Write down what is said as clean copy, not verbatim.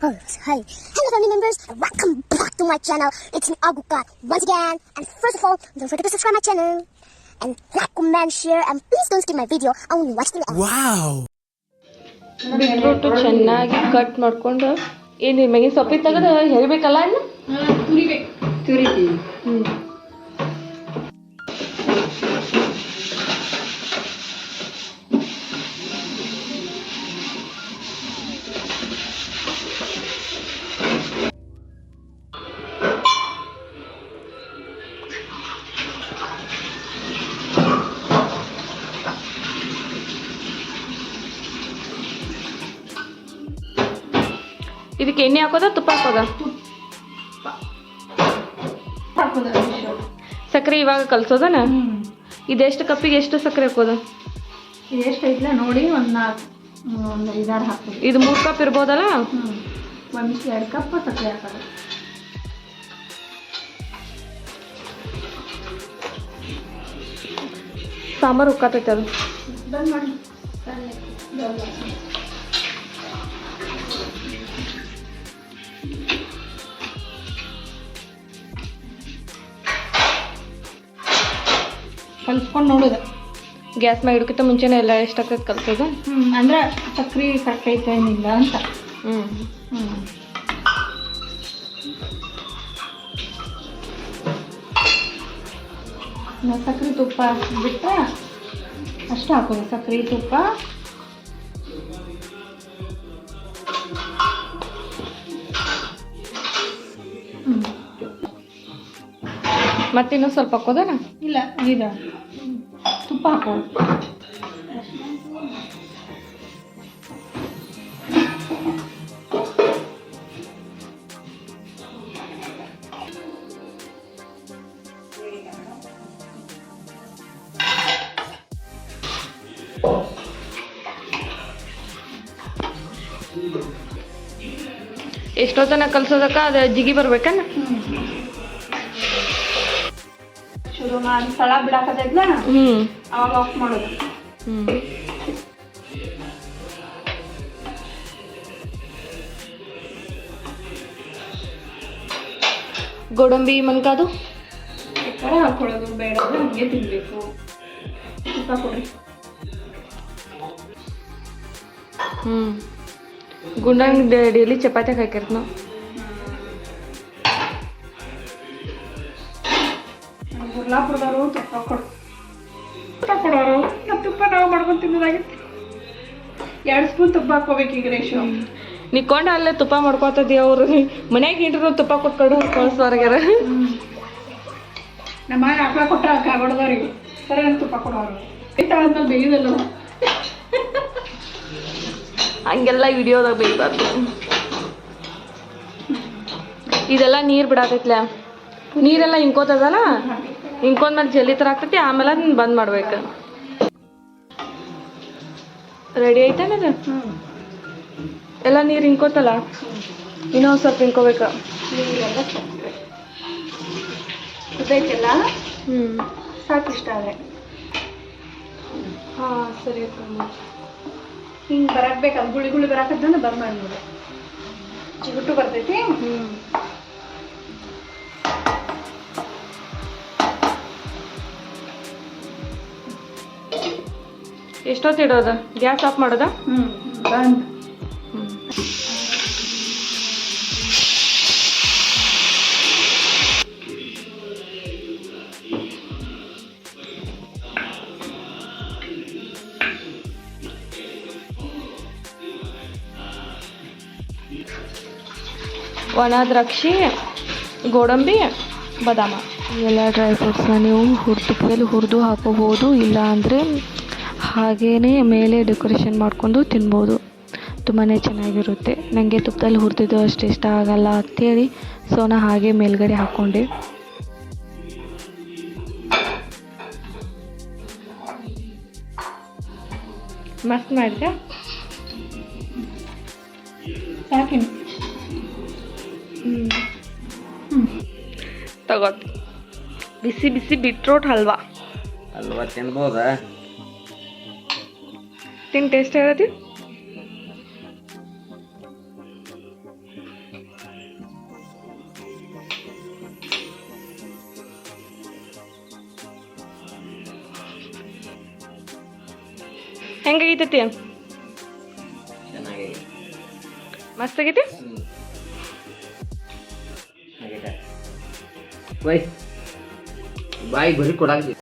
Oh, hi. Hello family members, welcome back to my channel. It's me Aguka once again. And first of all, don't forget to subscribe my channel. And like, comment, share, and please don't skip my video. I want to watch the end. Wow! Beetroot ಚೆನ್ನಾಗಿ cut ಮಾಡ್ಕೊಂಡು ಏನು ಮೆಗಿನ ಸೊಪ್ಪಿ ತೆಗೆದು ಹೆರಿಬೇಕಲ್ಲ ಇನ್ನು ತುರಿತೀವಿ. ಇದಕ್ಕೆ ಎಣ್ಣೆ ಹಾಕೋದ ತುಪ್ಪ ಹಾಕೋದ ಸಕ್ಕರೆ ಇವಾಗ ಕಲ್ಸೋದನ ಇದೆಷ್ಟು ಕಪ್ಪಿಗೆ ಎಷ್ಟು ಸಕ್ಕರೆ ಹಾಕೋದು ಇದೆಷ್ಟು ಐತಿಲ್ಲ ನೋಡಿ ಒಂದು 5-6 ಹಾಕೋದು ಇದು 3 ಕಪ್ ಇರ್ಬೋದಲ್ಲ 1-2 ಕಪ್ ಸಕ್ಕರೆ ಹಾಕೋದು ಸಾಂಬಾರು ಉಕ್ಕಾತೈತೆ ಅದು ಬಂದ್ ಮಾಡಿ ಕಲ್ಸ್ಕೊಂಡು ನೋಡೋದು ಗ್ಯಾಸ್ ಮ್ಯಾಗ ಇಡಕ್ಕಿಂತ ಮುಂಚೆನೇ ಎಲ್ಲ ಎಷ್ಟಾಗ್ತೈತೆ ಕಲ್ಸೋದು ಅಂದ್ರೆ ಸಕ್ಕರೆ ಕಟ್ಟೈತೆ ಏನಿಲ್ಲ ಅಂತ ಸಕ್ಕರೆ ತುಪ್ಪ ಬಿಟ್ಟರೆ ಅಷ್ಟು ಹಾಕೋದು ಸಕ್ಕರೆ ತುಪ್ಪ ಮತ್ತಿನ್ನೂ ಸ್ವಲ್ಪ ಹಾಕೋದನ ಇಲ್ಲ ಇದು ತುಪ್ಪ ಹಾಕೋದು ಎಷ್ಟೊತ್ತನ ಕಲ್ಸೋದಕ್ಕ ಅದು ಜಿಗಿ ಬರ್ಬೇಕನ್ನ ಶುರು ಮಾಡಿ ಸಲ ಬಿಡಾಕತ್ತೈತ್ಲ ಅವಾಗ ಆಫ್ ಮಾಡೋದು ಗೋಡಂಬಿ ಮನ್ಕಾದು ಕಡೆ ಹಾಕೊಳ್ಳೋದು ಬೇಡ ಹಂಗೆ ತಿನ್ಬೇಕು ತುಪ್ಪ ಕೊಡ್ರಿ ಗುಂಡಂಗ್ ಡೈಲಿ ಚಪಾತಿ ಹಾಕಿರ್ತ ನಾವು ಗುರ್ಲಾಪುರದವರು ತುಪ್ಪ ಕೊಡೋರು ತುಪ್ಪ ನಾವು ಮಾಡ್ಕೊಂಡು ತಿನ್ನೋದಾಗಿತ್ತು 2 ಸ್ಪೂನ್ ತುಪ್ಪ ಹಾಕೋಬೇಕು ಈಗ ರೇಷು ನಿಕ್ಕೊಂಡು ಅಲ್ಲೇ ತುಪ್ಪ ಮಾಡ್ಕೊತದಿ ಅವರು ಮನ್ಯಾಗ ಹಿಂಡ್ರು ತುಪ್ಪ ಕೊಟ್ಕೊಂಡು ಕಳ್ಸೋರ್ಗ್ಯಾರ ನಮ್ಮ ಆಕಳ ಕೊಟ್ಟ ಕಾಗೊಡ್ದವ್ರಿಗೆ ಸರಿ ತುಪ್ಪ ಕೊಡೋರು ಆದ್ಮೇಲೆ ಬೇಯುದಲ್ಲ ಹಂಗೆಲ್ಲ ವಿಡಿಯೋದಾಗ ಬೇಯ್ಬಾರ್ದು ಇದೆಲ್ಲ ನೀರು ಬಿಡಾತೈತ್ಲ ನೀರೆಲ್ಲ ಹಿಂಕೋತದಲ್ಲ ಹಿಂಕೊಂಡ್ಮೇಲೆ ಜಲ್ಲಿ ಥರ ಆಗ್ತೈತಿ ಆಮೇಲೆ ಅದನ್ನ ಬಂದ್ ಮಾಡ್ಬೇಕು ರೆಡಿ ಐತೇನದು ಎಲ್ಲ ನೀರು ಹಿಂಕೋತಲ್ಲ ಇನ್ನೊಂದು ಸ್ವಲ್ಪ ಹಿಂಕೋಬೇಕು ಇದೈತೆಲ್ಲ ಸಾಕು ಇಷ್ಟ ಆದರೆ ಹಾಂ ಸರಿ ಹಿಂಗೆ ಬರಬೇಕು ಅದು ಗುಳಿ ಗುಳಿ ಬರಾಕತ್ತಂದ್ರೆ ಬಂದ್ ಮಾಡ್ಬೋದು ಚಿಗುಟ್ಟು ಬರ್ತೈತಿ ಎಷ್ಟೊತ್ತು ಇಡೋದು ಗ್ಯಾಸ್ ಆಫ್ ಮಾಡೋದ ಬಂದ್ ಒಣ ದ್ರಾಕ್ಷಿ ಗೋಡಂಬಿ ಬಾದಾಮ ಎಲ್ಲ ಡ್ರೈ ಫ್ರೂಟ್ಸ್ನ ನೀವು ತುಪ್ಪದಲ್ಲಿ ಹುರಿದು ಹಾಕೋಬೋದು, ಇಲ್ಲ ಅಂದರೆ ಹಾಗೇ ಮೇಲೆ ಡೆಕೋರೇಷನ್ ಮಾಡ್ಕೊಂಡು ತಿನ್ಬೋದು. ತುಂಬಾ ಚೆನ್ನಾಗಿರುತ್ತೆ. ನನಗೆ ತುಪ್ಪದಲ್ಲಿ ಹುರಿದಿದ್ದು ಅಷ್ಟು ಇಷ್ಟ ಆಗಲ್ಲ ಅಂಥೇಳಿ ಸೊ ನಾನು ಹಾಗೆ ಮೇಲ್ಗಡೆ ಹಾಕ್ಕೊಂಡೆ. ಮಸ್ತ್ ಮಾಡಿದೆ ಸಾಕಿನ ತಗೋತ ಬಿಸಿ ಬಿಸಿ ಬೀಟ್ರೂಟ್ ಹಲ್ವಾ ತಿನ್ಬೋದಾ? ತಿನ್ ಟೇಸ್ಟ್ ಹೇಳದಿ? ಹೆಂಗಾಗೈತತಿ? ಚೆನ್ನಾಗಿ ಮಸ್ತ್ ಆಗೈತಿ. ಬಾಯ್ ಬರೀ ಕೊಡಾಕ್ತಿ.